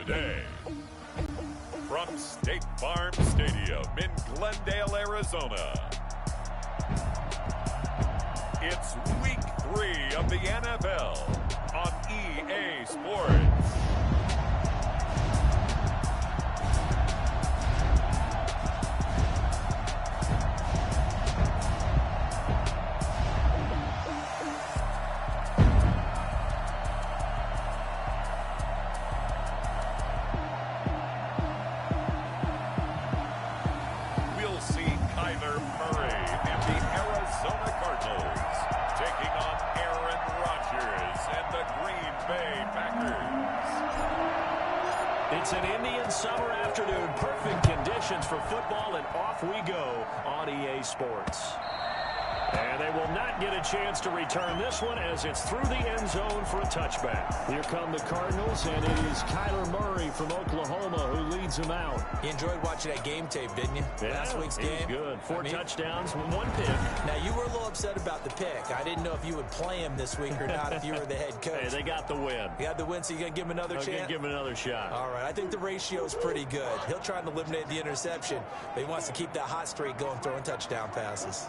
today. From State Farm Stadium in Glendale, Arizona, it's Week 3 of the NFL on EA Sports. It's an Indian summer afternoon. Perfect conditions for football, and off we go on EA Sports. And they will not get a chance to return this one as it's through the end zone for a touchback. Here come the Cardinals, and it is Kyler Murray from Oklahoma who leads them out. You enjoyed watching that game tape, didn't you? Yeah, last week's game. Good. Four touchdowns, one pick. Now, you were a little upset about the pick. I didn't know if you would play him this week or not if you were the head coach. Hey, they got the win. You got the win, so you're going to give him another chance? Give him another shot. All right. I think the ratio is pretty good. He'll try and eliminate the interception, but he wants to keep that hot streak going, throwing touchdown passes.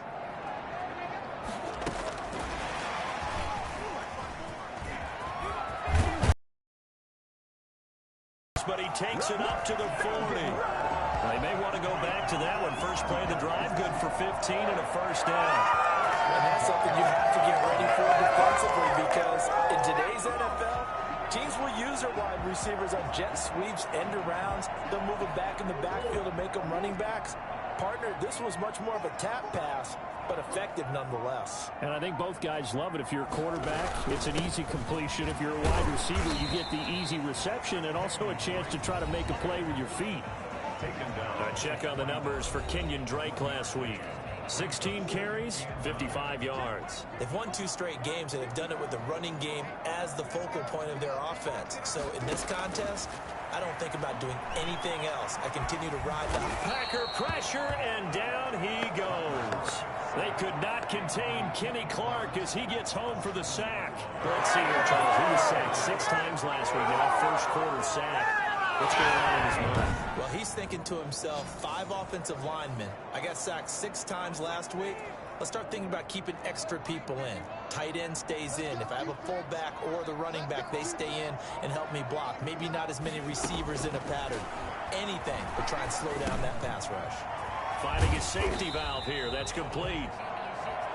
But he takes it up to the 40. They may want to go back to that one. First play of the drive, good for 15 and a first down. And that's something you have to get ready for defensively because in today's NFL, teams will use their wide receivers on jet sweeps, end arounds. They'll move them back in the backfield to make them running backs. Partner, this was much more of a tap pass, but effective nonetheless. And I think both guys love it. If you're a quarterback, it's an easy completion. If you're a wide receiver, you get the easy reception and also a chance to try to make a play with your feet. Check on the numbers for Kenyon Drake last week. 16 carries, 55 yards. They've won 2 straight games, and they've done it with the running game as the focal point of their offense. So in this contest, I don't think about doing anything else. I continue to ride the Packer pressure, and down he goes. They could not contain Kenny Clark as he gets home for the sack. Let's see here, Charles. He was sacked 6 times last week in that first quarter sack. What's going on in his mind? Well, he's thinking to himself, 5 offensive linemen. I got sacked 6 times last week. Let's start thinking about keeping extra people in. Tight end stays in. If I have a fullback or the running back, they stay in and help me block. Maybe not as many receivers in a pattern. Anything to try and slow down that pass rush. Finding his safety valve here. That's complete.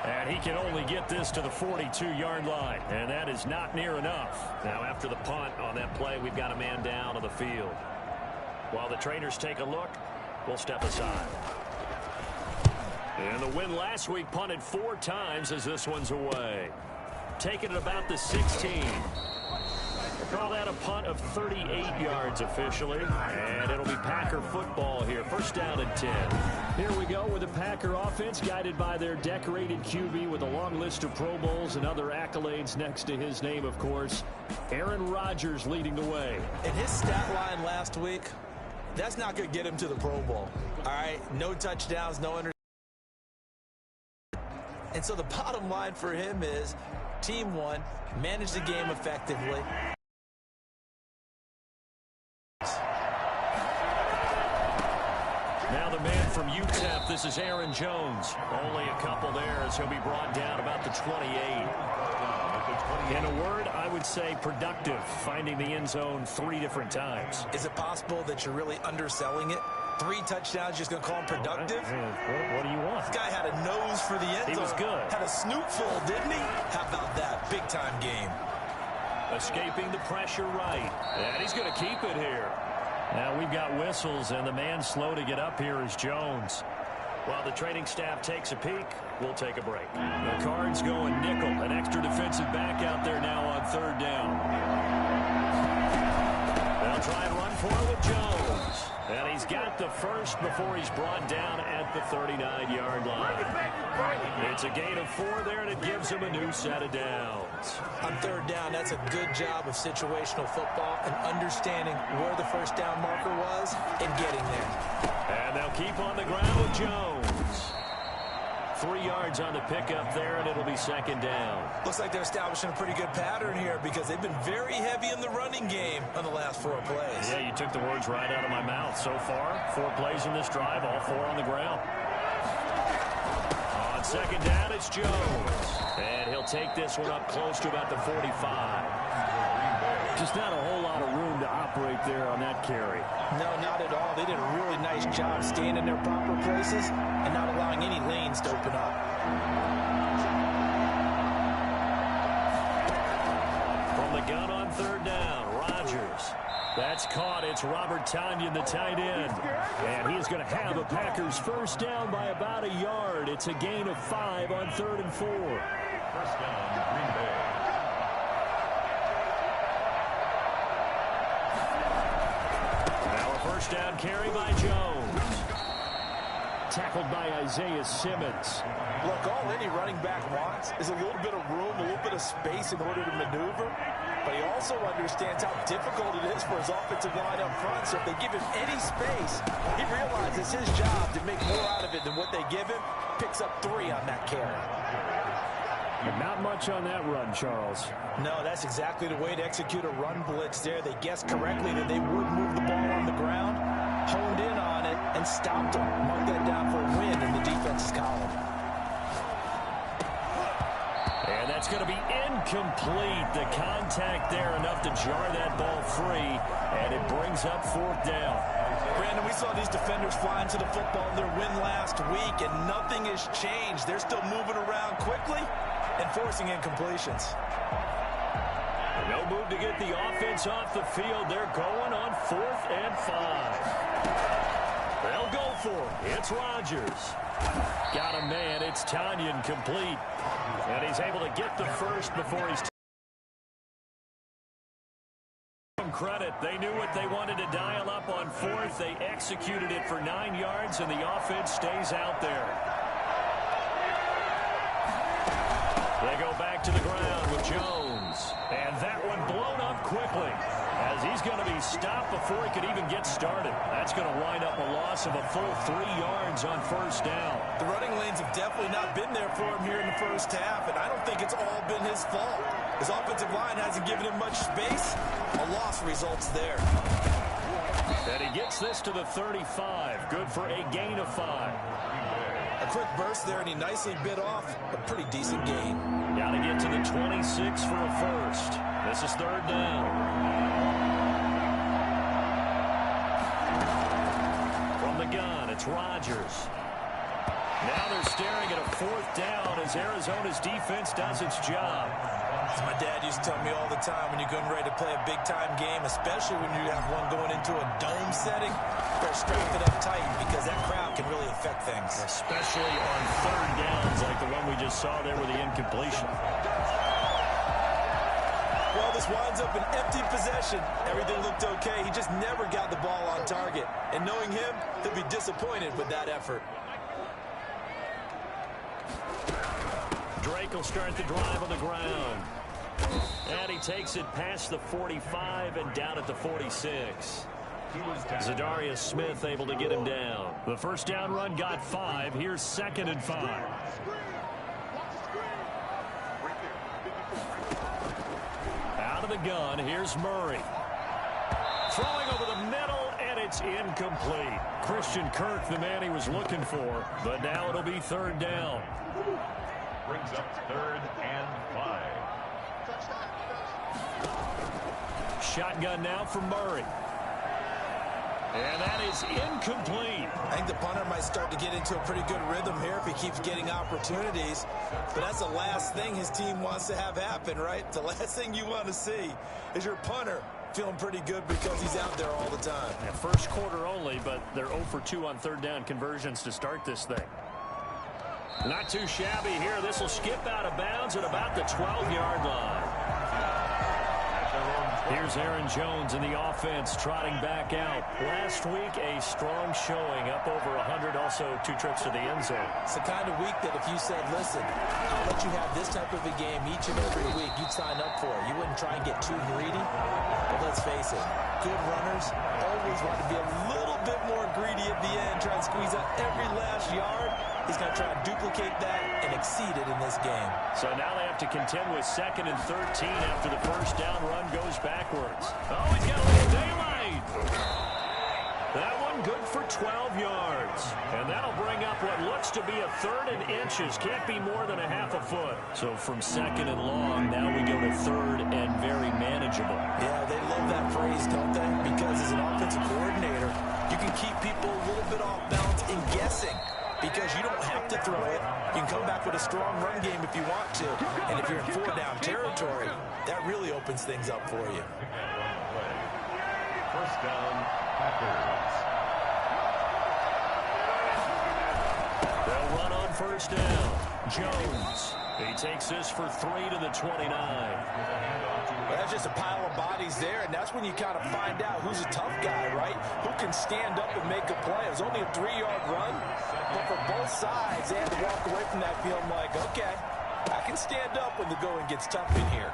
And he can only get this to the 42-yard line. And that is not near enough. Now, after the punt on that play, we've got a man down on the field. While the trainers take a look, we'll step aside. And the win last week punted 4 times as this one's away. Taking it about the 16. Call that a punt of 38 yards officially. And it'll be Packer football here. First down and 10. Here we go with the Packer offense guided by their decorated QB with a long list of Pro Bowls and other accolades next to his name, of course. Aaron Rodgers leading the way. In his stat line last week, that's not going to get him to the Pro Bowl. All right, no touchdowns, no interceptions. And so the bottom line for him is team won, managed the game effectively. Now the man from UTEP, this is Aaron Jones. Only a couple there as he'll be brought down about the 28. In a word, I would say productive, finding the end zone 3 different times. Is it possible that you're really underselling it? 3 touchdowns, just going to call him productive? What do you want? This guy had a nose for the end zone. He was good. Had a snoot full, didn't he? How about that? Big-time game. Escaping the pressure right. And he's going to keep it here. Now we've got whistles, and the man slow to get up here is Jones. While the training staff takes a peek, we'll take a break. The Cards going nickel, an extra defensive back out there now on 3rd down. They'll try and run for it with Jones. And he's got the first before he's brought down at the 39-yard line. It's a gain of 4 there, and it gives him a new set of downs. On 3rd down, that's a good job of situational football and understanding where the first down marker was and getting there. And they'll keep on the ground with Jones. 3 yards on the pickup there, and it'll be second down. Looks like they're establishing a pretty good pattern here because they've been very heavy in the running game on the last 4 plays. Yeah, you took the words right out of my mouth. So far, 4 plays in this drive, all 4 on the ground. On second down, it's Jones. And he'll take this one up close to about the 45. Just not a whole lot of room to operate there on that carry. No, not at all. They did a really nice job staying in their proper places and not allowing any lanes to open up. From the gun on third down, Rodgers. That's caught. It's Robert Tonyan, the tight end. And he's going to have a Packers first down by about a yard. It's a gain of 5 on 3rd and 4. First down, Green Bay. Now a first down carry by Jones. Tackled by Isaiah Simmons. Look, all any running back wants is a little bit of room, a little bit of space in order to maneuver. But he also understands how difficult it is for his offensive line up front. So if they give him any space, he realizes his job to make more out of it than what they give him. Picks up 3 on that carry. But not much on that run, Charles. No, that's exactly the way to execute a run blitz there. They guessed correctly that they would move the ball on the ground, honed in on it, and stopped them. Mark that down for a win in the defense's column. And that's going to be incomplete. The contact there enough to jar that ball free, and it brings up 4th down. Brandon, we saw these defenders fly into the football in their win last week, and nothing has changed. They're still moving around quickly and forcing incompletions. No move to get the offense off the field. They're going on 4th and 5. They'll go for it. It's Rodgers. Got a man. It's Tonyan complete. And he's able to get the first before he's credit. They knew what they wanted to dial up on 4th. They executed it for 9 yards, and the offense stays out there. They go back to the ground with Jones. And that one blown up quickly as he's going to be stopped before he could even get started. That's going to wind up a loss of a full 3 yards on first down. The running lanes have definitely not been there for him here in the first half, and I don't think it's all been his fault. His offensive line hasn't given him much space. A loss results there. And he gets this to the 35. Good for a gain of 5. A quick burst there, and he nicely bit off a pretty decent gain. Got to get to the 26 for a first. This is 3rd down. From the gun, it's Rodgers. Now they're staring at a 4th down as Arizona's defense does its job. As my dad used to tell me all the time, when you're getting ready to play a big-time game, especially when you have one going into a dome setting, better strap it up tight because that crowd can really affect things. Especially on 3rd downs like the one we just saw there with the incompletion. Well, this winds up an empty possession. Everything looked okay. He just never got the ball on target. And knowing him, he'll be disappointed with that effort. Drake will start the drive on the ground. And he takes it past the 45 and down at the 46. Zadarius Smith able to get him down. The first down run got 5. Here's 2nd and 5. Out of the gun, here's Murray. Throwing over the middle, and it's incomplete. Christian Kirk, the man he was looking for, but now it'll be 3rd down. Brings up 3rd and 5. Shotgun now for Murray. And that is incomplete. I think the punter might start to get into a pretty good rhythm here if he keeps getting opportunities. But that's the last thing his team wants to have happen, right? The last thing you want to see is your punter feeling pretty good because he's out there all the time. Yeah, first quarter only, but they're 0 for 2 on 3rd down conversions to start this thing. Not too shabby here. This will skip out of bounds at about the 12-yard line. Here's Aaron Jones in the offense trotting back out. Last week, a strong showing, up over 100, also 2 trips to the end zone. It's the kind of week that if you said, listen, I'll let you have this type of a game each and every week, you'd sign up for it. You wouldn't try and get too greedy. But let's face it, good runners always want to be a little bit more greedy at the end, try and squeeze out every last yard. He's going to try to duplicate that and exceed it in this game. So now they have to contend with 2nd and 13 after the first down run goes backwards. Oh, he's got a little daylight. That one good for 12 yards. And that'll bring up what looks to be a 3rd and inches. Can't be more than a half a foot. So from 2nd and long, now we go to 3rd and very manageable. Yeah, they love that phrase, don't they? Because as an offensive coordinator, you can keep people a little bit off balance in guessing. Because you don't have to throw it. You can come back with a strong run game if you want to. And if you're in 4-down territory, that really opens things up for you. First down, Packers. They'll run on first down. Jones. He takes this for 3 to the 29. Well, that's just a pile of bodies there, and that's when you kind of find out who's a tough guy, right? Who can stand up and make a play. It was only a 3-yard run, but for both sides, they had to walk away from that feeling like, okay, I can stand up when the going gets tough in here.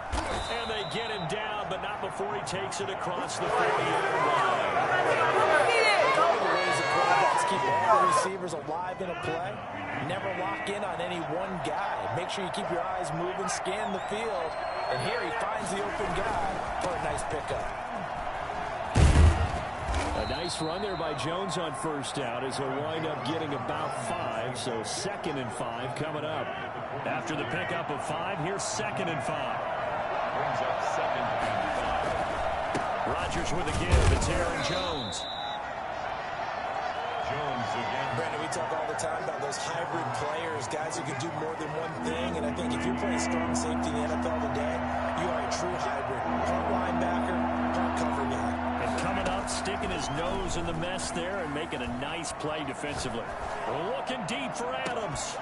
And they get him down, but not before he takes it across the 40-yard line. One of the ways that quarterbacks keep all the receivers alive in a play, never lock in on any one guy. Make sure you keep your eyes moving, scan the field, and here he finds the open guy for a nice pickup. A nice run there by Jones on first down as he'll wind up getting about 5, so 2nd and 5 coming up. After the pickup of 5, here's 2nd and 5. Brings up 2nd and 5. Rodgers with a give. It's Aaron Jones. Jones again. Brandon, we talk all the time about those hybrid players, guys who can do more than one thing, and I think if you're playing strong safety in the NFL today, you are a true hybrid. Front linebacker, front cover guy. And coming up, sticking his nose in the mess there and making a nice play defensively. Looking deep for Adams.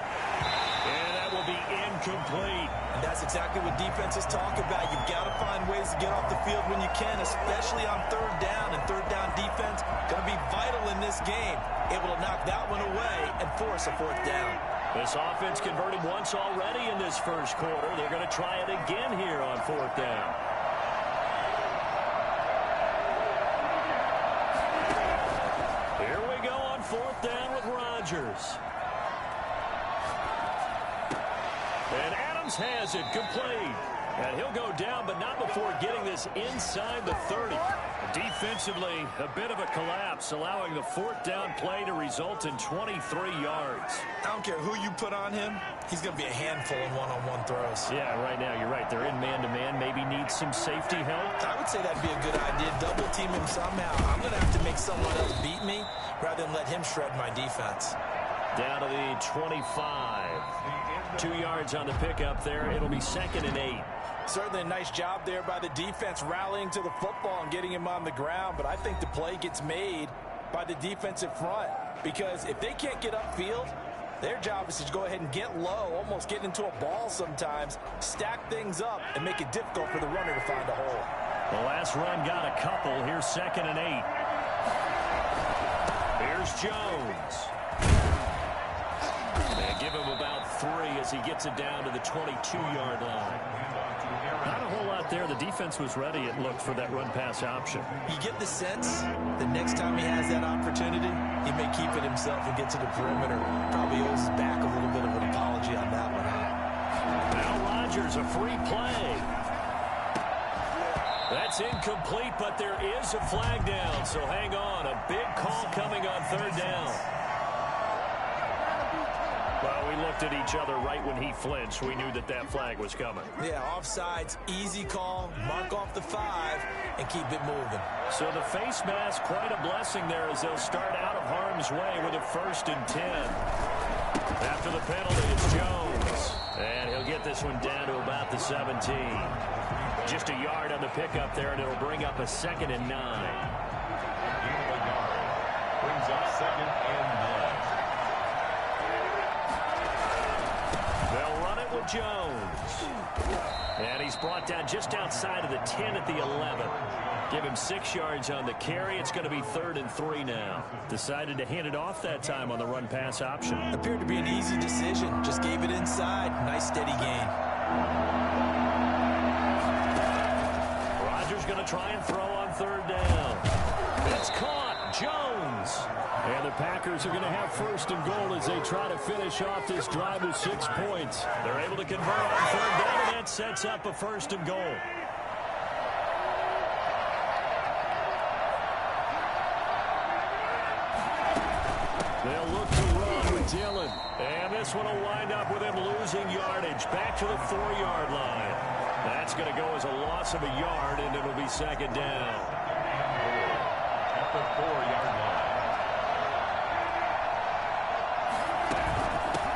And that will be incomplete. And that's exactly what defenses talk about. You've got to find ways to get off the field when you can, especially on 3rd down. And 3rd down defense going to be vital in this game. Able to knock that one away and force a 4th down. This offense converted once already in this first quarter. They're going to try it again here on 4th down. Here we go on 4th down with Rodgers. And Adams has it complete. And he'll go down, but not before getting this inside the 30. Defensively, a bit of a collapse, allowing the 4th down play to result in 23 yards. I don't care who you put on him, he's going to be a handful in one-on-one throws. Yeah, right now, you're right. They're in man-to-man, maybe needs some safety help. I would say that'd be a good idea. Double team him somehow. I'm going to have to make someone else beat me rather than let him shred my defense. Down to the 25. 2 yards on the pickup there. It'll be 2nd and 8. Certainly a nice job there by the defense rallying to the football and getting him on the ground, but I think the play gets made by the defensive front because if they can't get upfield, their job is to go ahead and get low, almost get into a ball sometimes, stack things up, and make it difficult for the runner to find a hole. The last run got a couple. Here's 2nd and 8. Here's Jones. They give him about 3 as he gets it down to the 22-yard line. Not a whole lot there. The defense was ready, it looked, for that run-pass option. You get the sense that next time he has that opportunity, he may keep it himself and get to the perimeter. Probably owes his back a little bit of an apology on that one, huh? Now Rodgers, a free play. That's incomplete, but there is a flag down, so hang on. A big call coming on 3rd down. Well, we looked at each other right when he flinched. We knew that that flag was coming. Yeah, offsides, easy call, mark off the 5, and keep it moving. So the face mask, quite a blessing there as they'll start out of harm's way with a 1st and 10. After the penalty, it's Jones. And he'll get this one down to about the 17. Just a yard on the pickup there, and it'll bring up a 2nd and 9. Brings up 2nd and 9. They'll run it with Jones. And he's brought down just outside of the 10 at the 11. Give him 6 yards on the carry. It's going to be 3rd and 3 now. Decided to hand it off that time on the run-pass option. Appeared to be an easy decision. Just gave it inside. Nice steady gain. Rodgers going to try and throw on 3rd down. It's caught. Jones. And the Packers are going to have first and goal as they try to finish off this drive with 6 points. They're able to convert on third down, and that sets up a first and goal. They'll look to run with Dillon. And this one will wind up with him losing yardage back to the 4-yard line. That's going to go as a loss of a yard, and it'll be second down. At the 4-yard line.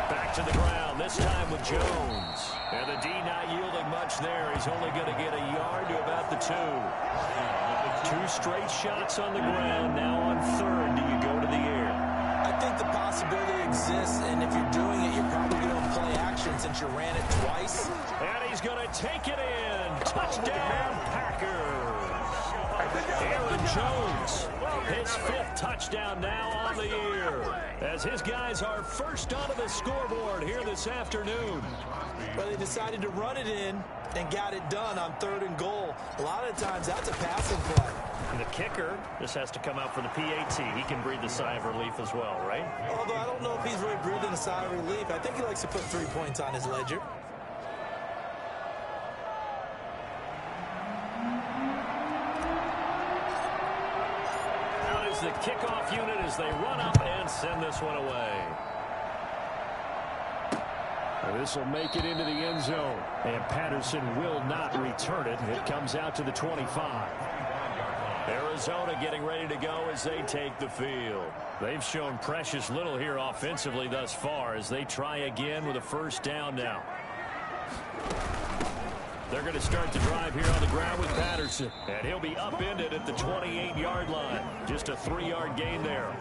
Back to the ground, this time with Jones. And the D not yielding much there. He's only going to get a yard to about the 2. 2 straight shots on the ground. Now on third, do you go to the air? I think the possibility exists, and if you're doing it, you're probably going to play action since you ran it twice. And he's going to take it in. Touchdown, Packers. Aaron Jones, his 5th touchdown now on the year, as his guys are first onto the scoreboard here this afternoon. Well, they decided to run it in and got it done on third and goal. A lot of times, that's a passing play. And the kicker just has to come out for the PAT. He can breathe the sigh of relief as well, right? Although I don't know if he's really breathing a sigh of relief. I think he likes to put 3 points on his ledger. Out is the kickoff unit as they run up and send this one away. This will make it into the end zone. And Patterson will not return it. It comes out to the 25. Arizona getting ready to go as they take the field. They've shown precious little here offensively thus far as they try again with a first down now. They're going to start the drive here on the ground with Patterson. And he'll be upended at the 28-yard line. Just a 3-yard gain there.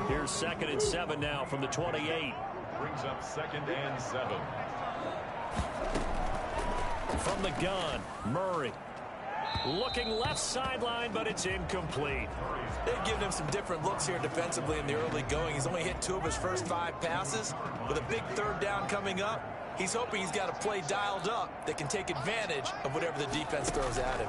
Here's 2nd and 7 now from the 28. Brings up 2nd and 7. From the gun, Murray. Looking left sideline, but it's incomplete. They've given him some different looks here defensively in the early going. He's only hit 2 of his first 5 passes. With a big third down coming up, he's hoping he's got a play dialed up that can take advantage of whatever the defense throws at him.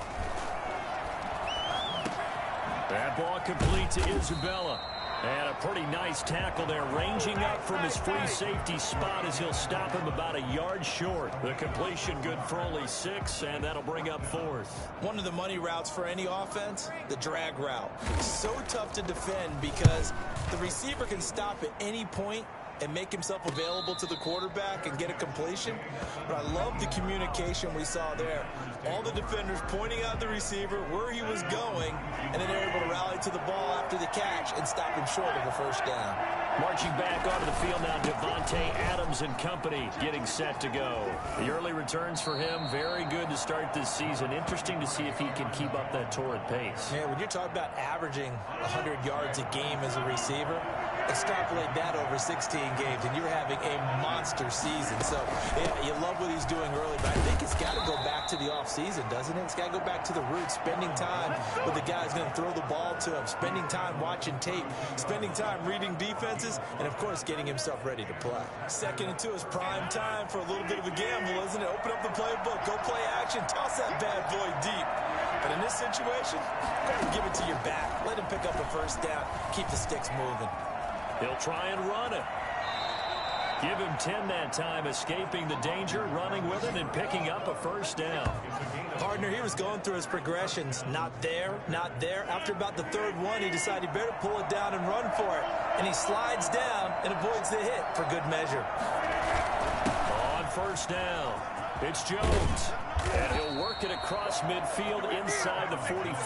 That ball complete to Isabella. And a pretty nice tackle there, ranging up from his free safety spot as he'll stop him about a yard short. The completion good for only 6, and that'll bring up 4th. One of the money routes for any offense, the drag route. So tough to defend because the receiver can stop at any point and make himself available to the quarterback and get a completion. But I love the communication we saw there. All the defenders pointing out the receiver, where he was going, and then they're able to rally to the ball after the catch and stop him short of a first down. Marching back onto the field now, Devontae Adams and company getting set to go. The early returns for him, very good to start this season. Interesting to see if he can keep up that torrid pace. Yeah, when you're talking about averaging 100 yards a game as a receiver, extrapolate that over 16 games, and you're having a monster season. So, yeah, you love what he's doing early, but I think it's got to go back to the offseason, doesn't it? It's got to go back to the roots, spending time with the guy who's going to throw the ball to him, spending time watching tape, spending time reading defenses, and, of course, getting himself ready to play. 2nd and 2 is prime time for a little bit of a gamble, isn't it? Open up the playbook, go play action, toss that bad boy deep. But in this situation, go ahead and give it to your back. Let him pick up a first down, keep the sticks moving. He'll try and run it. Give him 10 that time, escaping the danger, running with it, and picking up a first down. Partner, he was going through his progressions. Not there, not there. After about the 3rd one, he decided he better pull it down and run for it. And he slides down and avoids the hit for good measure. On first down, it's Jones. And he'll work it across midfield inside the 45.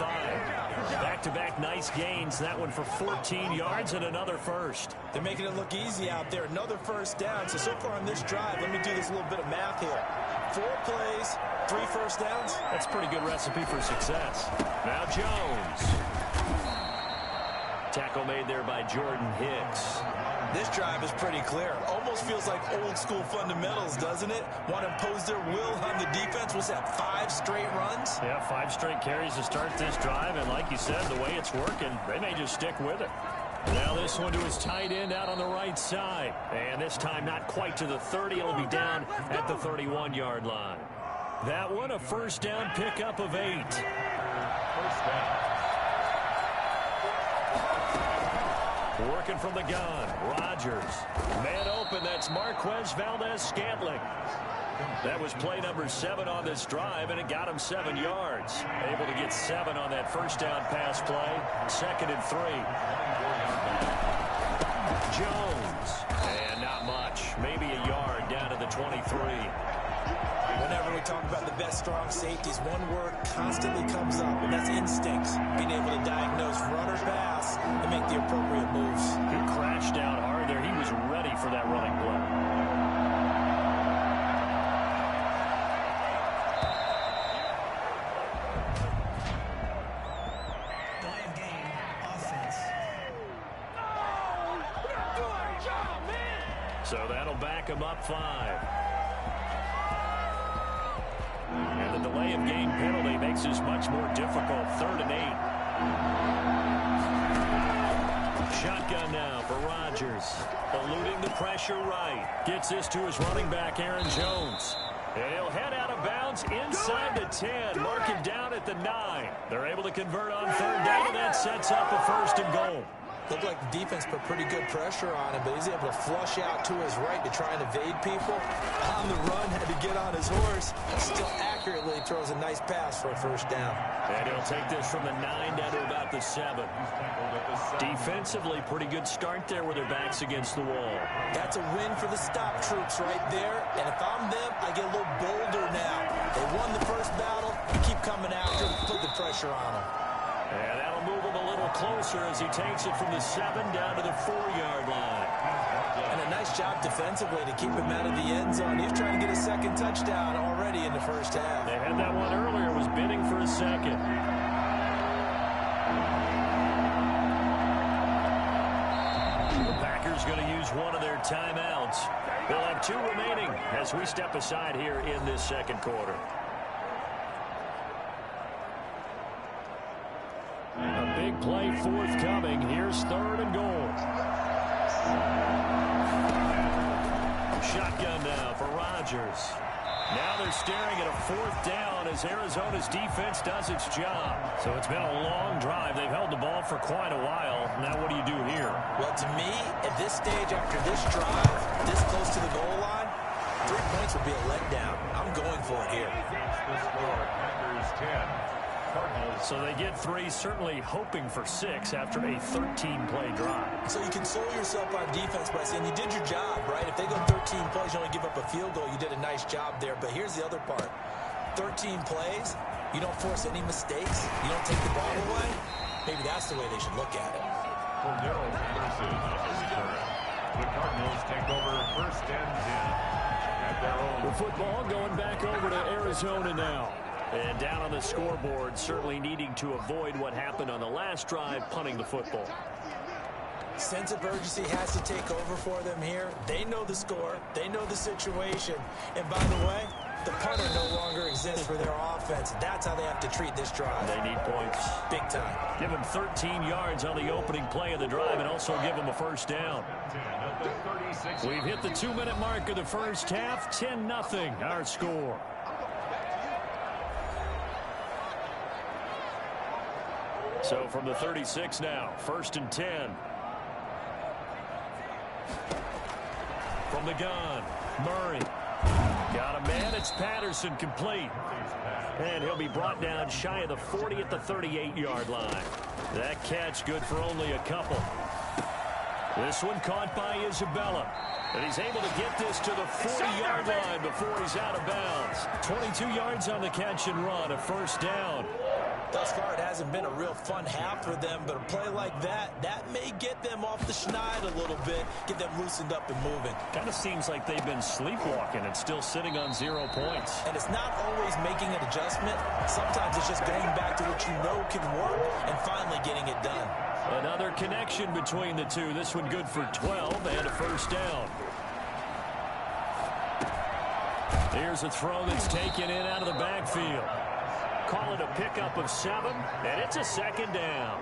Back-to-back nice gains. That one for 14 yards and another first. They're making it look easy out there. Another first down. So far on this drive, let me do this little bit of math here. 4 plays, 3 first downs. That's a pretty good recipe for success. Now Jones. Tackle made there by Jordan Hicks. This drive is pretty clear. Almost feels like old school fundamentals, doesn't it? Want to impose their will on the defense. Was that 5 straight runs? Yeah, 5 straight carries to start this drive. And like you said, the way it's working, they may just stick with it. Now this one to his tight end out on the right side. And this time not quite to the 30. It'll be down at the 31-yard line. That one a first down pickup of 8. First down. Looking from the gun. Rodgers. Man open. That's Marquez Valdez-Scantling. That was play number 7 on this drive, and it got him 7 yards. Able to get 7 on that first down pass play. 2nd and 3. Jones. And not much. Maybe a yard down to the 23. Whenever we talk about the best strong safeties, one word constantly comes up, and that's instincts. Being able to diagnose run or pass and make the appropriate moves. He crashed down hard there. He was ready for that running play. So that'll back him up 5. And the delay of game penalty makes this much more difficult. 3rd and 8. Shotgun now for Rodgers. Eluding the pressure right. Gets this to his running back, Aaron Jones. And he'll head out of bounds inside the 10. Mark him down at the 9. They're able to convert on 3rd down, and that sets up a 1st and goal. Looked like the defense put pretty good pressure on him, but he's able to flush out to his right to try and evade people. On the run, had to get on his horse. Still accurately throws a nice pass for a 1st down. And he'll take this from the 9 down to about the 7. Defensively, pretty good start there with their backs against the wall. That's a win for the stop troops right there. And if I'm them, I get a little bolder now. They won the first battle. Keep coming after them. Put the pressure on them. And that'll move him a little closer as he takes it from the 7 down to the 4-yard line. And a nice job defensively to keep him out of the end zone. He's trying to get a 2nd touchdown already in the first half. They had that one earlier, was bidding for a 2nd. The Packers going to use one of their timeouts. They'll have 2 remaining as we step aside here in this 2nd quarter. A big play forthcoming. Here's 3rd and goal. Shotgun now for Rodgers. Now they're staring at a 4th down as Arizona's defense does its job. So it's been a long drive. They've held the ball for quite a while. Now what do you do here? Well, to me, at this stage after this drive, this close to the goal line, 3 points would be a letdown. I'm going for it here. The score, Packers 10. Cardinals. So they get 3, certainly hoping for 6 after a 13-play drive. So you console yourself on defense by saying you did your job, right? If they go 13 plays, you only give up a field goal, you did a nice job there. But here's the other part. 13 plays, you don't force any mistakes, you don't take the ball away. Maybe that's the way they should look at it. Cordero Patterson on the return. The Cardinals take over 1st and 10 at their own. The football going back over to Arizona now. And down on the scoreboard, certainly needing to avoid what happened on the last drive, punting the football. Sense of urgency has to take over for them here. They know the score. They know the situation. And by the way, the punter no longer exists for their offense. That's how they have to treat this drive. They need points. Big time. Give them 13 yards on the opening play of the drive and also give them a 1st down. We've hit the 2-minute mark of the first half. 10-0 our score. So from the 36 now, 1st and 10. From the gun, Murray. Got a man, it's Patterson, complete. And he'll be brought down shy of the 40 at the 38-yard line. That catch good for only a couple. This one caught by Isabella. And he's able to get this to the 40-yard line before he's out of bounds. 22 yards on the catch and run, a 1st down. Thus far, it hasn't been a real fun half for them, but a play like that may get them off the schneid a little bit, get them loosened up and moving. Kind of seems like they've been sleepwalking and still sitting on 0 points. And it's not always making an adjustment. Sometimes it's just going back to what you know can work and finally getting it done. Another connection between the two. This one good for 12 and a 1st down. Here's a throw that's taken in out of the backfield. Call it a pickup of 7, and it's a 2nd down.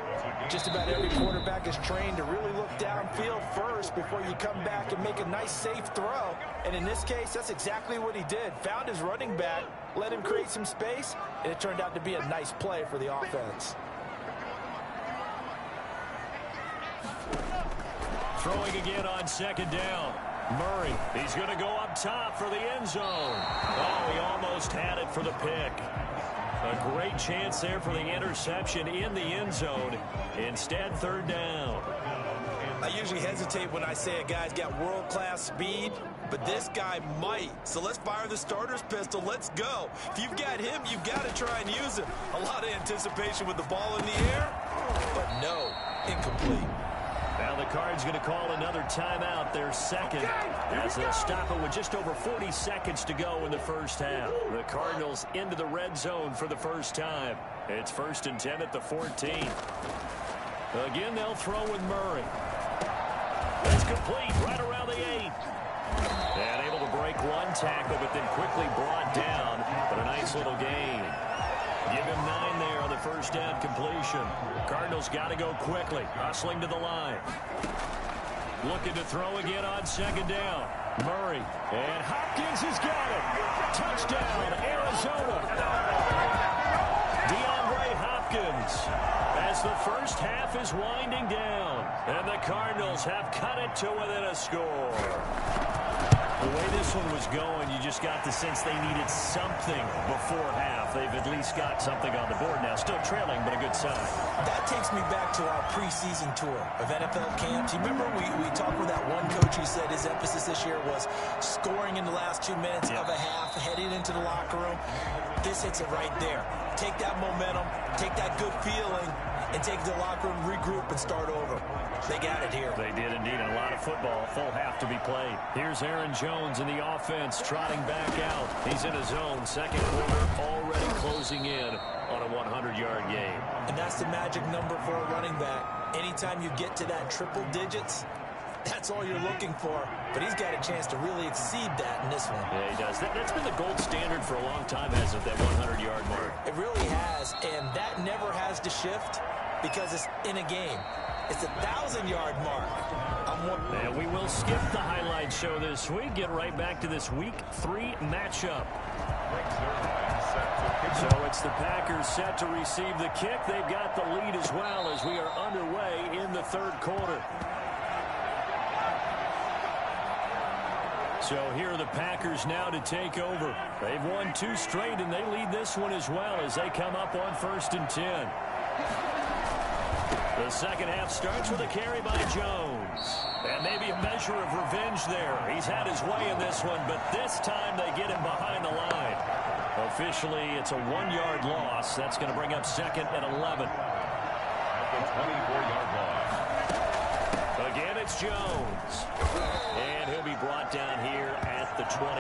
Just about every quarterback is trained to really look downfield first before you come back and make a nice, safe throw. And in this case, that's exactly what he did. Found his running back, let him create some space, and it turned out to be a nice play for the offense. throwing again on second down. Murray, he's going to go up top for the end zone. Oh, he almost had it for the pick. A great chance there for the interception in the end zone. Instead, third down. I usually hesitate when I say a guy's got world-class speed, but this guy might. So let's fire the starter's pistol. Let's go. If you've got him, you've got to try and use him. A lot of anticipation with the ball in the air, but no, incomplete. Now the Cards going to call another timeout, their second, as they'll stop it with just over 40 seconds to go in the first half. The Cardinals into the red zone for the first time. It's 1st and 10 at the 14. Again, they'll throw with Murray. It's complete right around the 8. And able to break one tackle, but then quickly brought down. But a nice little gain. Give him 9 there on the first down completion. Cardinals got to go quickly, hustling to the line. Looking to throw again on second down. Murray, and Hopkins has got it. Touchdown, Arizona. DeAndre Hopkins, as the first half is winding down, and the Cardinals have cut it to within a score. The way this one was going, you just got the sense they needed something before half. They've at least got something on the board now. Still trailing, but a good sign. That takes me back to our preseason tour of NFL camps. You remember we talked with that one coach who said his emphasis this year was scoring in the last 2 minutes of a half, heading into the locker room. This hits it right there. Take that momentum, take that good feeling, and take the locker room, regroup, and start over. They got it here. They did indeed. A lot of football. Full half to be played. Here's Aaron Jones in the offense, trotting back out. He's in his zone. Second quarter already closing in on a 100-yard game. And that's the magic number for a running back. Anytime you get to that triple digits, that's all you're looking for. But he's got a chance to really exceed that in this one. Yeah, he does. That's been the gold standard for a long time, hasn't it, that 100-yard mark? It really has, and that never has to shift because it's in a game. It's a 1,000-yard mark. And we will skip the highlight show this week. Get right back to this Week 3 matchup. So it's the Packers set to receive the kick. They've got the lead as well as we are underway in the third quarter. So here are the Packers now to take over. They've won 2 straight, and they lead this one as well as they come up on 1st and 10. The second half starts with a carry by Jones. And maybe a measure of revenge there. He's had his way in this one, but this time they get him behind the line. Officially, it's a 1-yard loss. That's going to bring up 2nd and 11. The 24-yard loss. Again, it's Jones. And he'll be brought down here at the 28.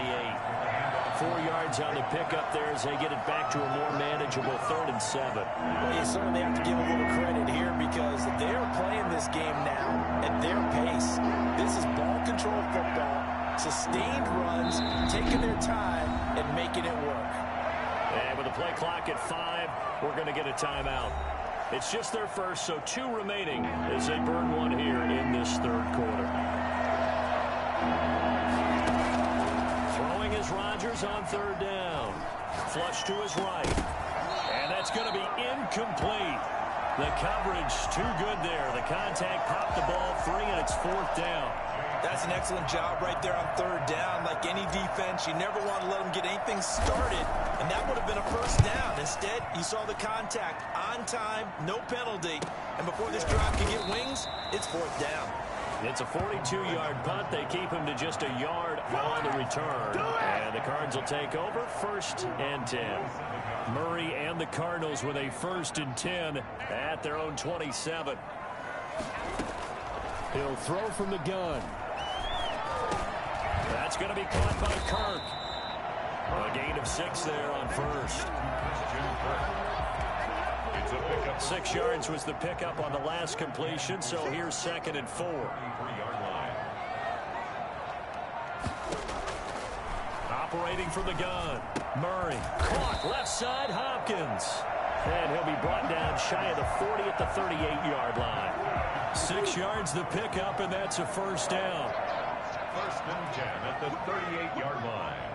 4 yards on the pickup there as they get it back to a more manageable 3rd and 7. Well, you certainly have to give a little credit here because they're playing this game now at their pace. This is ball control football, sustained runs, taking their time and making it work. And with the play clock at 5, we're going to get a timeout. It's just their first, so 2 remaining as they burn one here in this third quarter. Throwing is Rodgers on 3rd down. Flush to his right. And that's going to be incomplete. The coverage too good there. The contact popped the ball free, and it's 4th down. That's an excellent job right there on 3rd down. Like any defense, you never want to let them get anything started, and that would have been a 1st down. Instead, you saw the contact on time, no penalty, and before this drive could get wings, it's 4th down. It's a 42-yard punt. They keep him to just a yard on the return. And the Cards will take over 1st and 10. Murray and the Cardinals with a 1st and 10 at their own 27. He'll throw from the gun. That's going to be caught by Kirk. A gain of 6 there on 1st. 6 yards was the pickup on the last completion, so here's 2nd and 4. Operating from the gun. Murray. Caught left side, Hopkins. And he'll be brought down shy of the 40 at the 38-yard line. 6 yards the pickup, and that's a 1st down. 1st and 10 at the 38-yard line.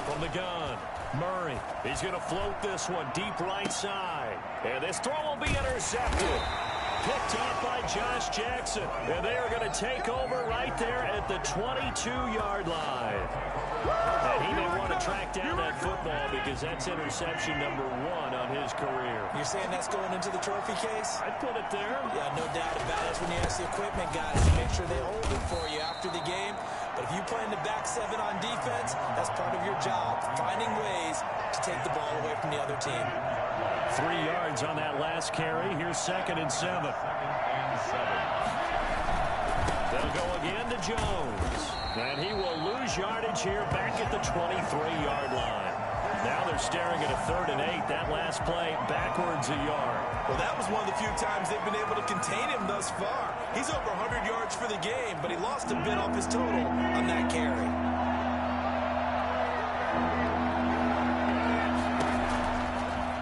From the gun, Murray. He's going to float this one deep right side. And this throw will be intercepted. picked off by Josh Jackson. And they are going to take over right there at the 22-yard line. And he may want to track down that football because that's interception number 1 on his career. You're saying that's going into the trophy case? I'd put it there. Yeah, no doubt about it. That's when you ask the equipment guys to make sure they hold it for you after the game. But if you play in the back 7 on defense, that's part of your job, finding ways to take the ball away from the other team. 3 yards on that last carry. Here's 2nd and 7. They'll go again to Jones. And he will lose yardage here back at the 23-yard line. Now they're staring at a 3rd and 8. That last play backwards a yard. Well, that was one of the few times they've been able to contain him thus far. He's over 100 yards for the game, but he lost a bit off his total on that carry.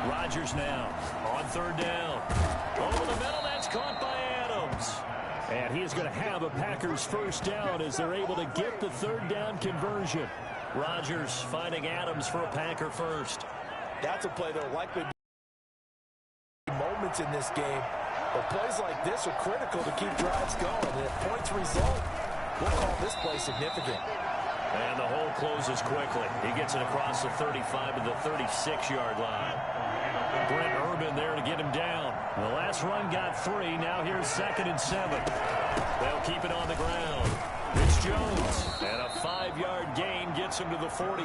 Rodgers now on 3rd down. Over the middle, that's caught by Adams. And he is going to have a Packers 1st down as they're able to get the 3rd down conversion. Rodgers finding Adams for a Packer 1st. That's a play that will likely be moments in this game. But plays like this are critical to keep drives going. And if points result, we'll call this play significant. And the hole closes quickly. He gets it across the 35 to the 36-yard line. Brent Urban there to get him down. The last run got 3. Now here's 2nd and 7. They'll keep it on the ground. It's Jones. And a 5-yard gain gets him to the 42.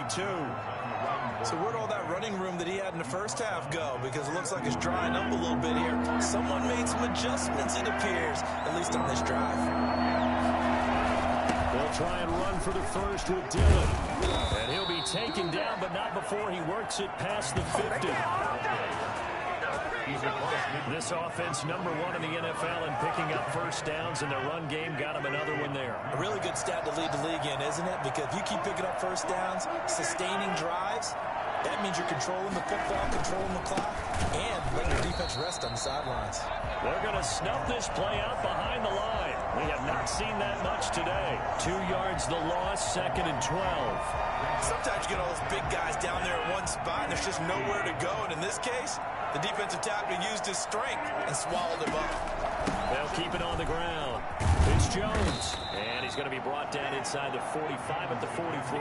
So where'd all that running room that he had in the first half go? Because it looks like it's drying up a little bit here. Someone made some adjustments, it appears, at least on this drive. They'll try and run for the 1st with Dillon. And he'll be taken down, but not before he works it past the 50. This offense, number 1 in the NFL in picking up 1st downs, and their run game got him another one there. A really good stat to lead the league in, isn't it? Because if you keep picking up 1st downs, sustaining drives, that means you're controlling the football, controlling the clock, and letting your defense rest on the sidelines. They're going to snuff this play out behind the line. We have not seen that much today. 2 yards the loss, 2nd and 12. Sometimes you get all those big guys down there at one spot, and there's just nowhere to go. And in this case, the defensive tackle used his strength and swallowed him up. They'll keep it on the ground. It's Jones. And he's going to be brought down inside the 45 at the 43.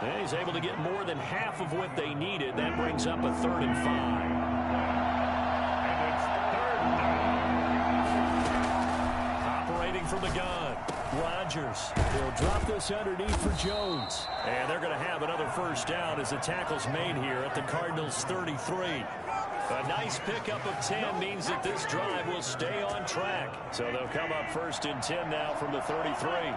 And he's able to get more than half of what they needed. That brings up a 3rd and 5. And it's 3rd down. Operating from the gun. Rodgers. They'll drop this underneath for Jones. And they're going to have another 1st down as the tackle's made here at the Cardinals' 33. A nice pickup of 10 means that this drive will stay on track. So they'll come up 1st and 10 now from the 33.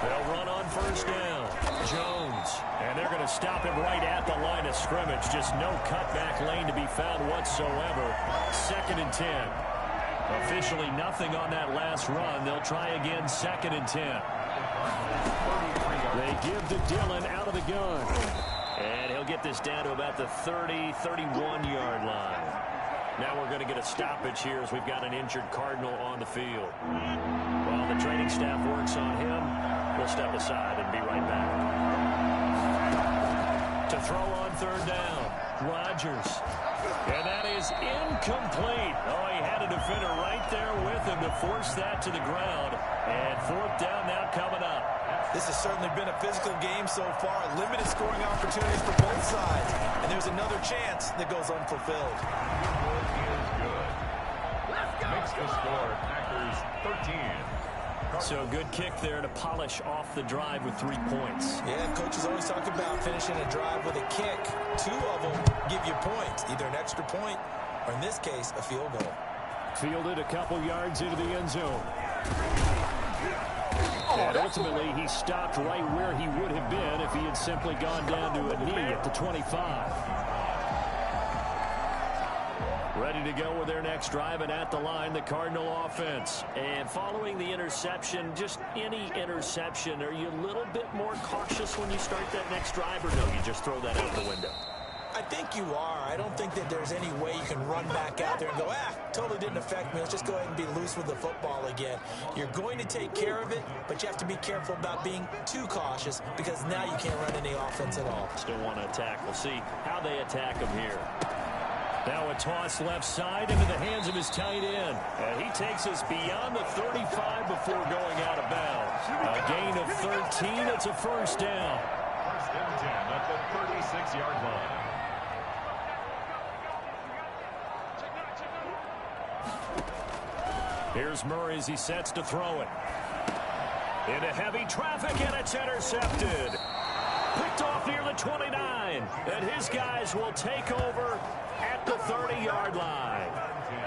They'll run on 1st down. Jones. And they're going to stop him right at the line of scrimmage. Just no cutback lane to be found whatsoever. 2nd and 10. Officially nothing on that last run. They'll try again 2nd and 10. They give to Dillon out of the gun. And he'll get this down to about the 30, 31-yard line. Now we're going to get a stoppage here as we've got an injured Cardinal on the field. While the training staff works on him, we'll step aside and be right back. To throw on 3rd down, Rodgers. And that is incomplete. Oh, he had a defender right there with him to force that to the ground. And 4th down now coming up. This has certainly been a physical game so far. Limited scoring opportunities for both sides. And there's another chance that goes unfulfilled. Makes the score Packers 13. So good kick there to polish off the drive with 3 points. Yeah, coaches always talk about finishing a drive with a kick. 2 of them give you points, either an extra point or, in this case, a field goal. Fielded a couple yards into the end zone. And ultimately, he stopped right where he would have been if he had simply gone down to a knee at the 25. Ready to go with their next drive, and at the line, the Cardinal offense. And following the interception, just any interception, are you a little bit more cautious when you start that next drive, or no, you just throw that out the window? I think you are. I don't think that there's any way you can run back out there and go, totally didn't affect me. Let's just go ahead and be loose with the football again. You're going to take care of it, but you have to be careful about being too cautious because now you can't run any offense at all. Still want to attack. We'll see how they attack them here. Now a toss left side into the hands of his tight end. And he takes us beyond the 35 before going out of bounds. A gain of 13. It's a first down. First and 10 at the 36-yard line. Here's Murray as he sets to throw it. Into heavy traffic, and it's intercepted. Picked off near the 29, and his guys will take over at the 30-yard line.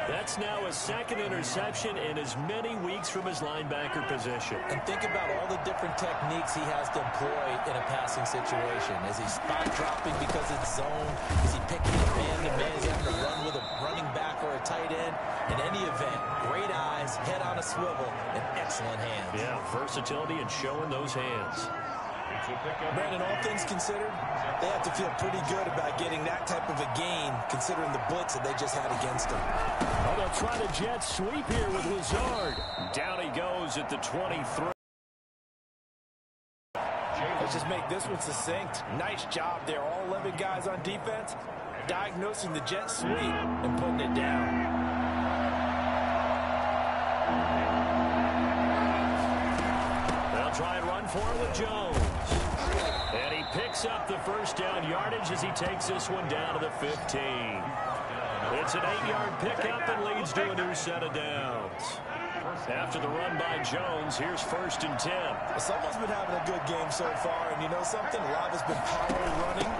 That's now his second interception in as many weeks from his linebacker position. And think about all the different techniques he has to employ in a passing situation. Is he spot dropping because it's zone? Is he picking up man-to-man? Is he having to run with a running back or a tight end? In any event, great eyes, head on a swivel, and excellent hands. Yeah, versatility and showing those hands. Brandon, all things considered, they have to feel pretty good about getting that type of a gain, considering the blitz that they just had against them. Oh, they'll try to jet sweep here with Lazard. Down he goes at the 23. Let's just make this one succinct. Nice job there. All 11 guys on defense diagnosing the jet sweep and putting it down. They'll try and run for it with Jones. And he picks up the first down yardage as he takes this one down to the 15. It's an 8-yard pickup and leads to a new set of downs. After the run by Jones, here's first and 10. Someone's been having a good game so far, and you know something? A lot has been power running.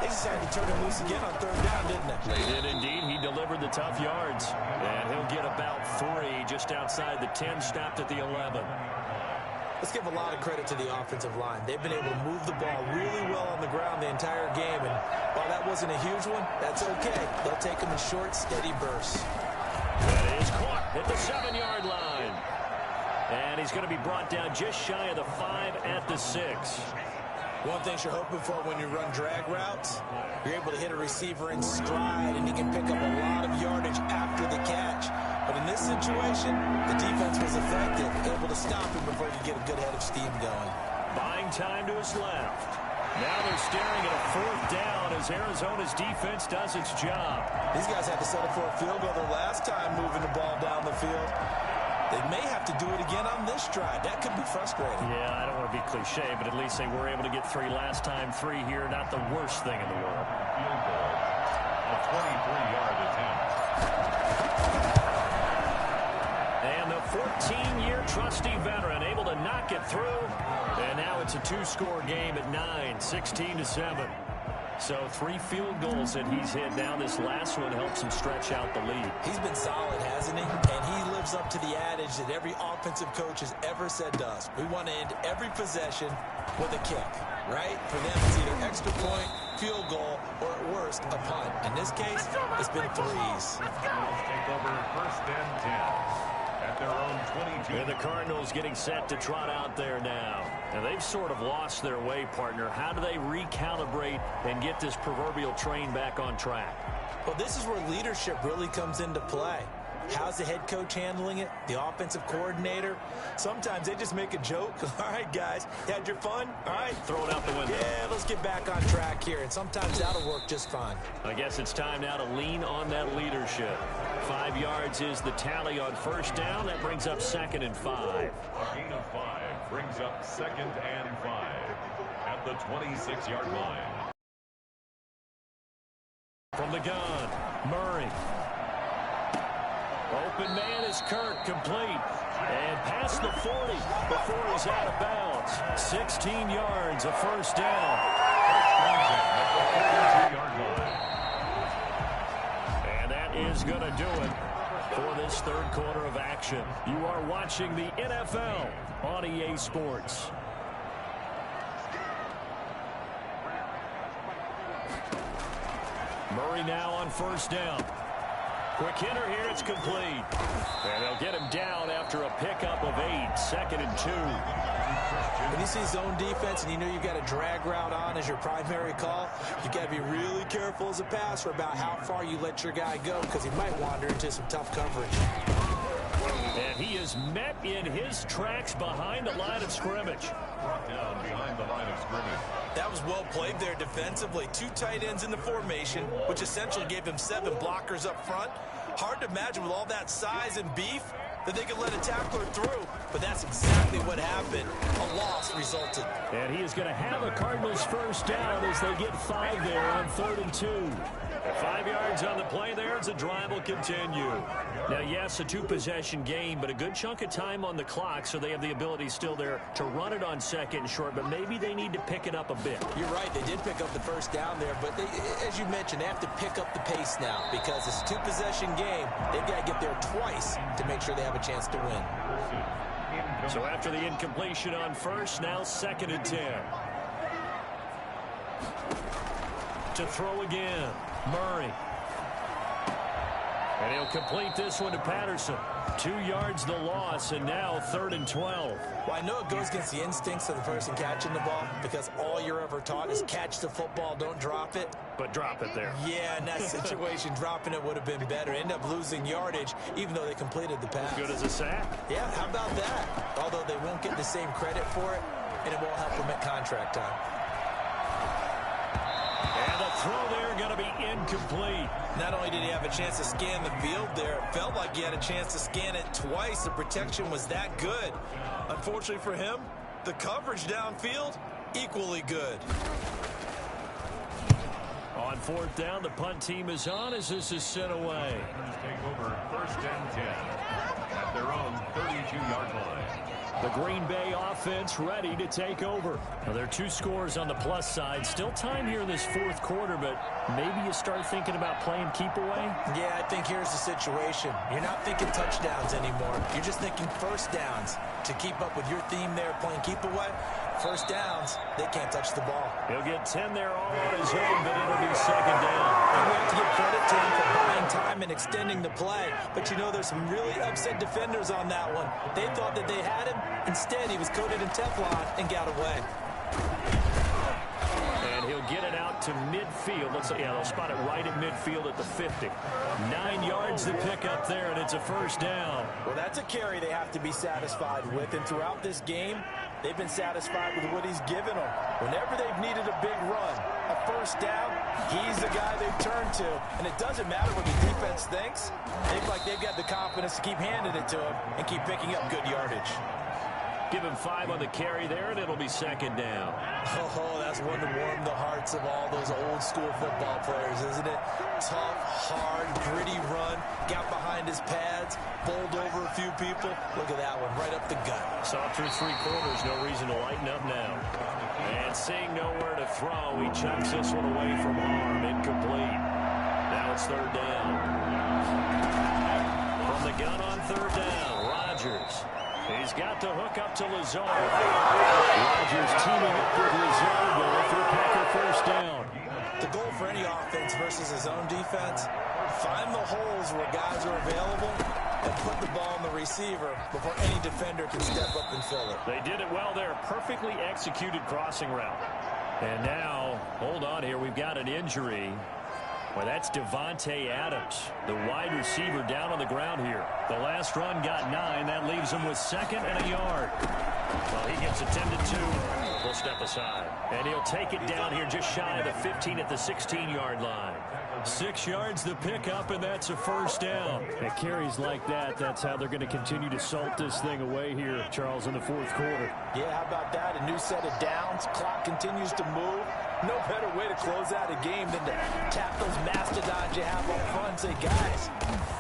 They decided to turn him loose again on third down, didn't they? They did indeed. He delivered the tough yards. And he'll get about 3 just outside the 10, stopped at the 11. Let's give a lot of credit to the offensive line. They've been able to move the ball really well on the ground the entire game. And while that wasn't a huge one, that's okay. They'll take them in short, steady bursts. That is caught at the 7-yard line. And he's going to be brought down just shy of the 5 at the 6. One thing you're hoping for when you run drag routes, you're able to hit a receiver in stride, and he can pick up a lot of yardage after the catch. But in this situation, the defense was effective, able to stop him before you get a good head of steam going. Buying time to his left. Now they're staring at a fourth down as Arizona's defense does its job. These guys had to settle for a field goal their last time moving the ball down the field. They may have to do it again on this drive. That could be frustrating. Yeah, I don't want to be cliche, but at least they were able to get 3 last time. 3 here, not the worst thing in the world. Field goal. A 23-yard attempt. And the 14-year trusty veteran able to knock it through. And now it's a 2-score game at 9, 16-7. So 3 field goals that he's hit. Now this last one helps him stretch out the lead. He's been solid, hasn't he? And he lives up to the adage that every offensive coach has ever said to us. We want to end every possession with a kick, right? For them, it's either extra point, field goal, or at worst, a punt. In this case, it's been 3s. Cardinals take over first and 10. At their own 22. And the Cardinals getting set to trot out there now. And they've sort of lost their way, partner. How do they recalibrate and get this proverbial train back on track? Well, this is where leadership really comes into play. How's the head coach handling it? The offensive coordinator? Sometimes they just make a joke. All right, guys, you had your fun? All right. Throw it out the window. Yeah, let's get back on track here. And sometimes that'll work just fine. I guess it's time now to lean on that leadership. 5 yards is the tally on first down. That brings up 2nd and 5. A gain of 5 brings up 2nd and 5 at the 26-yard line. From the gun, Murray. Open man is Kirk, complete. And past the 40 before he's out of bounds. 16 yards, a first down. And that is going to do it for this third quarter of action. You are watching the NFL on EA Sports. Murray now on first down. Quick hitter here, it's complete. And they'll get him down after a pickup of 8, 2nd and 2. When you see zone defense and you know you've got a drag route on as your primary call, you've got to be really careful as a passer about how far you let your guy go because he might wander into some tough coverage. And he is met in his tracks behind the line of scrimmage. Brought down behind the line of scrimmage. That was well played there defensively. 2 tight ends in the formation, which essentially gave him 7 blockers up front. Hard to imagine with all that size and beef that they could let a tackler through, but that's exactly what happened. A loss resulted. And he is going to have a Cardinals first down as they get 5 there on 3rd and 2. 5 yards on the play there as the drive will continue. Now, yes, a 2-possession game, but a good chunk of time on the clock, so they have the ability still there to run it on 2nd and short, but maybe they need to pick it up a bit. You're right. They did pick up the first down there, but they, as you mentioned, they have to pick up the pace now because it's a 2-possession game. They've got to get there twice to make sure they have a chance to win. So after the incompletion on first, now 2nd and 10. To throw again, Murray. And he'll complete this one to Patterson. 2 yards the loss, and now 3rd and 12. Well, I know it goes against the instincts of the person catching the ball because all you're ever taught is catch the football, don't drop it. But drop it there. Yeah, in that situation, dropping it would have been better. End up losing yardage, even though they completed the pass. Good as a sack. Yeah, how about that? Although they won't get the same credit for it, and it won't help them at contract time. And the throw there going to be incomplete. Not only did he have a chance to scan the field there, it felt like he had a chance to scan it twice. The protection was that good. Unfortunately for him, the coverage downfield, equally good. On 4th down, the punt team is on as this is sent away. Take over 1st and 10 at their own 32-yard line. The Green Bay offense ready to take over. Now, there are 2 scores on the plus side. Still time here in this 4th quarter, but maybe you start thinking about playing keep away? Yeah, I think here's the situation. You're not thinking touchdowns anymore. You're just thinking first downs. To keep up with your theme there, playing keep away, first downs, they can't touch the ball. He'll get 10 there all on his own, but it'll be 2nd down. And we have to give credit to him for buying time and extending the play. But you know, there's some really upset defenders on that one. They thought that they had him. Instead, he was coated in Teflon and got away. And he'll get it out to midfield. Looks like, yeah, they'll spot it right at midfield at the 50. 9 yards to pick up there, and it's a first down. Well, that's a carry they have to be satisfied with. And throughout this game, they've been satisfied with what he's given them. Whenever they've needed a big run, a first down, he's the guy they've turned to. And it doesn't matter what the defense thinks. They've got the confidence to keep handing it to him and keep picking up good yardage. Give him 5 on the carry there, and it'll be 2nd down. Oh, that's one to warm the hearts of all those old school football players, isn't it? Tough, hard, gritty run, got behind his pads, bowled over a few people. Look at that one, right up the gut. Saw through 3 quarters, no reason to lighten up now. And seeing nowhere to throw, he chucks this one away from harm, incomplete. Now it's 3rd down. From the gun on 3rd down, Rodgers. He's got to hook up to Lazard. Rodgers teaming up with Lazard there for a Packer first down. The goal for any offense versus his own defense, find the holes where guys are available and put the ball on the receiver before any defender can step up and fill it. They did it well there. Perfectly executed crossing route. And now, hold on here, we've got an injury. Well, that's Devontae Adams, the wide receiver down on the ground here. The last run got 9. That leaves him with 2nd and a yard. Well, he gets attended to. We'll step aside. And he'll take it down here just shy of the 15 at the 16-yard line. 6 yards the pickup, and that's a first down. At carries like that, that's how they're going to continue to salt this thing away here, Charles, in the 4th quarter. Yeah, how about that? A new set of downs. Clock continues to move. No better way to close out a game than to tap those mastodons you have up front and say, guys,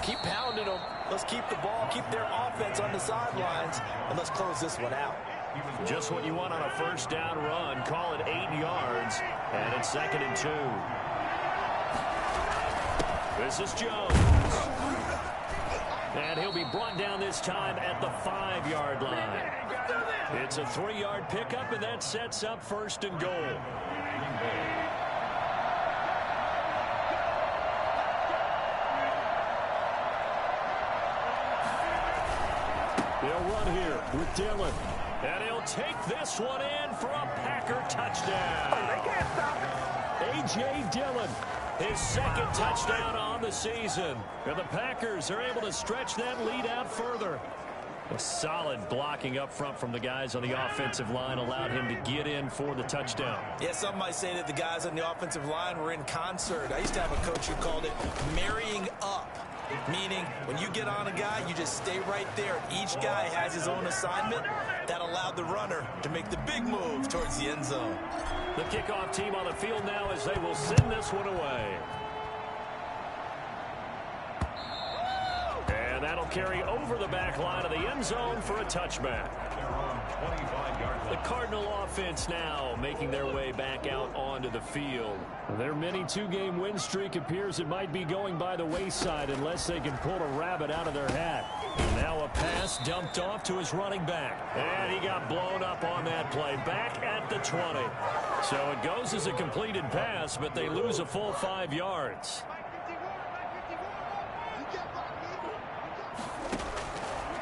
keep pounding them. Let's keep the ball, keep their offense on the sidelines, and let's close this one out. Just what you want on a first down run. Call it 8 yards, and it's 2nd and 2. This is Jones. And he'll be brought down this time at the 5-yard line. It's a 3-yard pickup, and that sets up 1st and goal. They'll run here with Dillon. And he'll take this one in for a Packer touchdown. A.J. Dillon His second touchdown on the season. And the Packers are able to stretch that lead out further. A solid blocking up front from the guys on the offensive line allowed him to get in for the touchdown. Yeah, some might say that the guys on the offensive line were in concert. I used to have a coach who called it marrying up, meaning when you get on a guy, you just stay right there. Each guy has his own assignment. That allowed the runner to make the big move towards the end zone. The kickoff team on the field now as they will send this one away. And that'll carry over the back line of the end zone for a touchback. The Cardinal offense now making their way back out onto the field. Their mini two-game win streak appears it might be going by the wayside unless they can pull a rabbit out of their hat. Now a pass dumped off to his running back. And he got blown up on that play. Back at the 20. So it goes as a completed pass, but they lose a full 5 yards.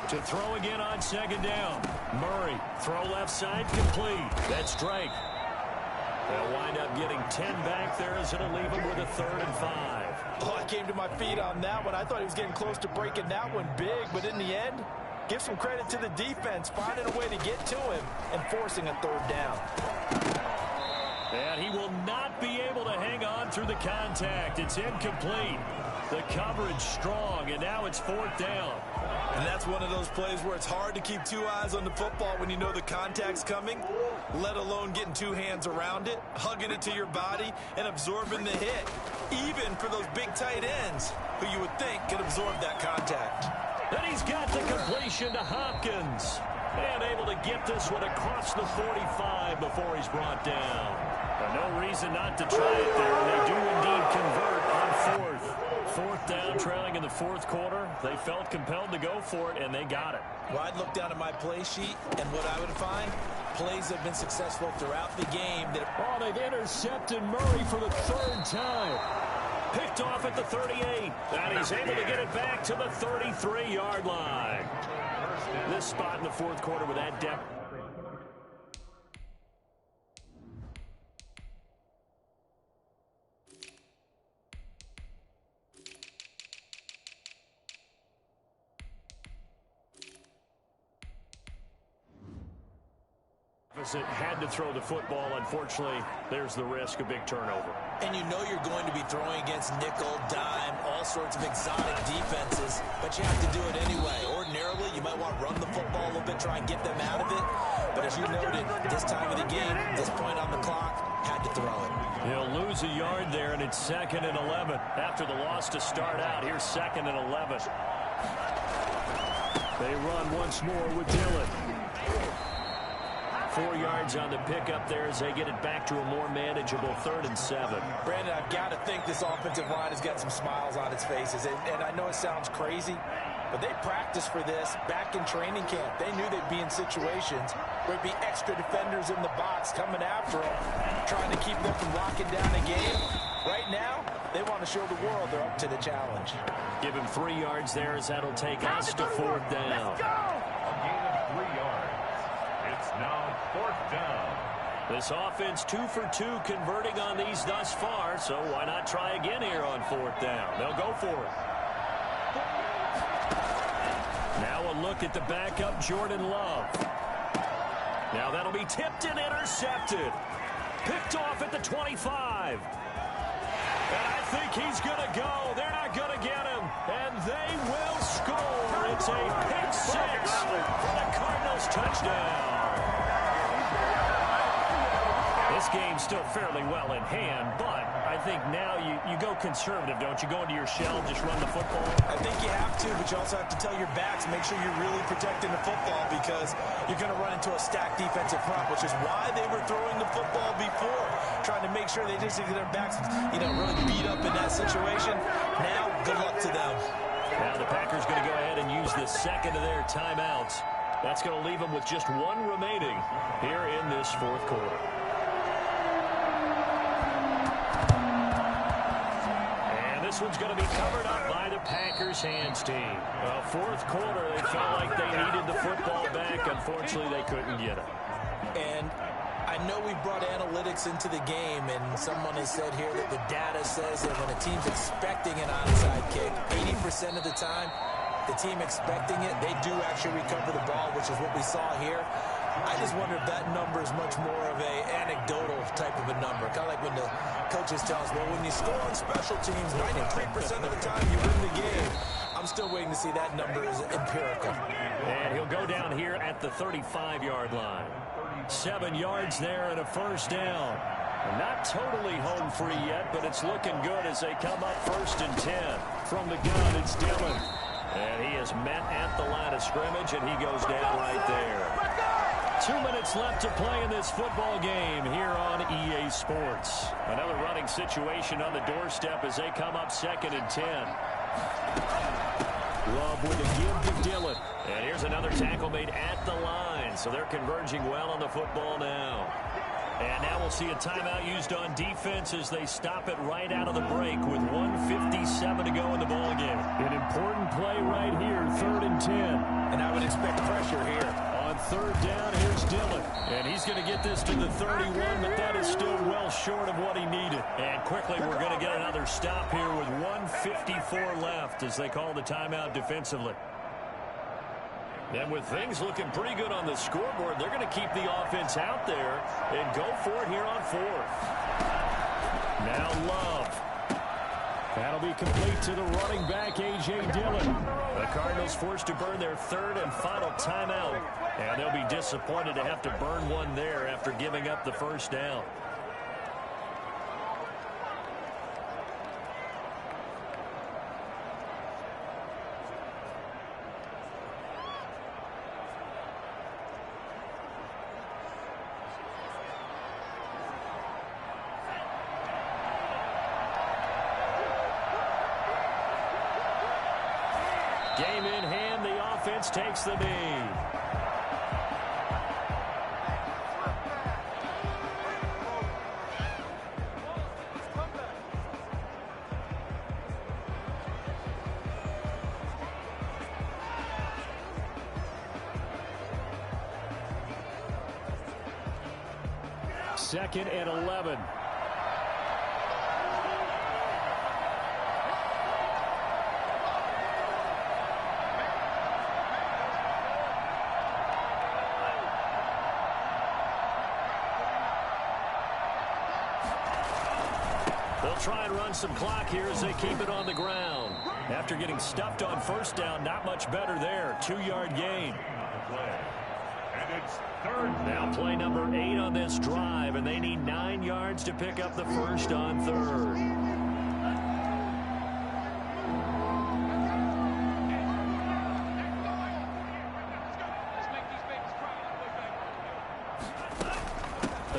To throw again on second down. Murray, throw left side, complete. That's Drake. They'll wind up getting 10 back there as it'll leave them with a 3rd and 5. Oh, I came to my feet on that one. I thought he was getting close to breaking that one big, but in the end, give some credit to the defense, finding a way to get to him and forcing a 3rd down. And he will not be able to hang on through the contact. It's incomplete. The coverage strong, and now it's 4th down. And that's one of those plays where it's hard to keep 2 eyes on the football when you know the contact's coming, let alone getting 2 hands around it, hugging it to your body, and absorbing the hit, even for those big tight ends who you would think could absorb that contact. Then he's got the completion to Hopkins. And able to get this one across the 45 before he's brought down. But no reason not to try it there. They do indeed convert on 4th. 4th down, trailing in the 4th quarter. They felt compelled to go for it, and they got it. Well, I'd look down at my play sheet, and what I would find, plays have been successful throughout the game. Oh, they've intercepted Murray for the 3rd time. Picked off at the 38, and he's able to get it back to the 33-yard line. This spot in the 4th quarter with that depth. Had to throw the football. Unfortunately, there's the risk of big turnover. And you know you're going to be throwing against nickel, dime, all sorts of exotic defenses, but you have to do it anyway. Ordinarily, you might want to run the football a little bit, try and get them out of it. But as you noted, this time of the game, this point on the clock, had to throw it. He'll lose a yard there, and it's 2nd and 11. After the loss to start out, here's 2nd and 11. They run once more with Dillon. 4 yards on the pickup there as they get it back to a more manageable 3rd and 7. Brandon, I've got to think this offensive line has got some smiles on its faces. And I know it sounds crazy, but they practiced for this back in training camp. They knew they'd be in situations where there'd be extra defenders in the box coming after them, trying to keep them from locking down the game. Right now, they want to show the world they're up to the challenge. Give him 3 yards there as that'll take us to 4th down. A gain of 3 yards. It's now 4th down. This offense 2 for 2 converting on these thus far, so why not try again here on 4th down? They'll go for it. Now a look at the backup, Jordan Love. Now that'll be tipped and intercepted. Picked off at the 25. And I think he's going to go. They're not going to get him. And they will score. It's a pick 6 for the Cardinals touchdown. This game's still fairly well in hand, but I think now you go conservative, don't you? Go into your shell, just run the football. I think you have to, but you also have to tell your backs, make sure you're really protecting the football because you're going to run into a stacked defensive front, which is why they were throwing the football before, trying to make sure they just get their backs, really beat up in that situation. Now, good luck to them. Now the Packers going to go ahead and use the second of their timeouts. That's going to leave them with just 1 remaining here in this 4th quarter. This one's going to be covered up by the Packers hands team. Well, 4th quarter, they felt like they needed the football back. Unfortunately, they couldn't get it. And I know we brought analytics into the game, and someone has said here that the data says that when a team's expecting an onside kick, 80% of the time, the team expecting it, they do actually recover the ball, which is what we saw here. I just wonder if that number is much more of a anecdotal type of a number. Kind of like when the coaches tell us, well, when you score on special teams, 93% of the time you win the game. I'm still waiting to see that number is empirical. And he'll go down here at the 35-yard line. 7 yards there and a first down. Not totally home free yet, but it's looking good as they come up 1st and 10. From the gun, it's Dillon. And he is met at the line of scrimmage, and he goes down right there. 2 minutes left to play in this football game here on EA Sports. Another running situation on the doorstep as they come up 2nd and 10. Love with a give to Dillon. And here's another tackle made at the line. So they're converging well on the football now. And now we'll see a timeout used on defense as they stop it right out of the break with 1:57 to go in the ballgame. An important play right here, 3rd and 10. And I would expect pressure here. On 3rd down, here's Dillon. And he's going to get this to the 31, but that is still well short of what he needed. And quickly, we're going to get another stop here with 1:54 left as they call the timeout defensively. And with things looking pretty good on the scoreboard, they're going to keep the offense out there and go for it here on 4th. Now Love. That'll be complete to the running back, A.J. Dillon. The Cardinals forced to burn their 3rd and final timeout. And they'll be disappointed to have to burn one there after giving up the first down. Game in hand, the offense takes the knee. Second and 11. They'll try and run some clock here as they keep it on the ground. After getting stuffed on 1st down, not much better there. 2-yard gain. And it's 3rd. Now play number 8 on this drive, and they need 9 yards to pick up the first on 3rd.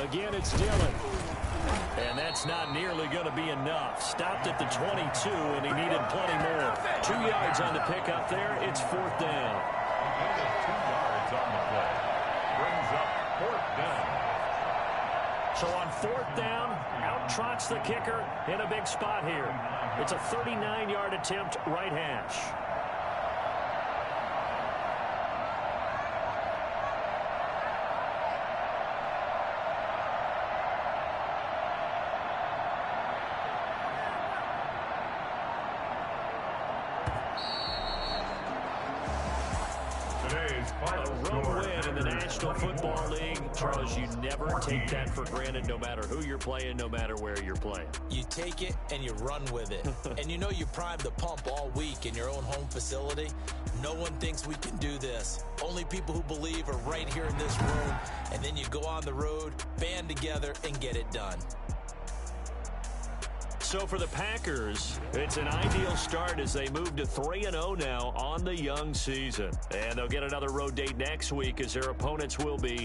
Again, it's Dillon. And that's not nearly going to be enough. Stopped at the 22, and he needed plenty more. 2 yards on the pickup there. It's 4th down. And 2 yards on the play. Brings up 4th down. So on 4th down, out trots the kicker in a big spot here. It's a 39-yard attempt, right hash. A road win in the National Football League. Charles, you never take that for granted no matter who you're playing, no matter where you're playing. You take it and you run with it. And you know you primed the pump all week in your own home facility. No one thinks we can do this. Only people who believe are right here in this room. And then you go on the road, band together, and get it done. So for the Packers, it's an ideal start as they move to 3-0 now on the young season. And they'll get another road date next week as their opponents will be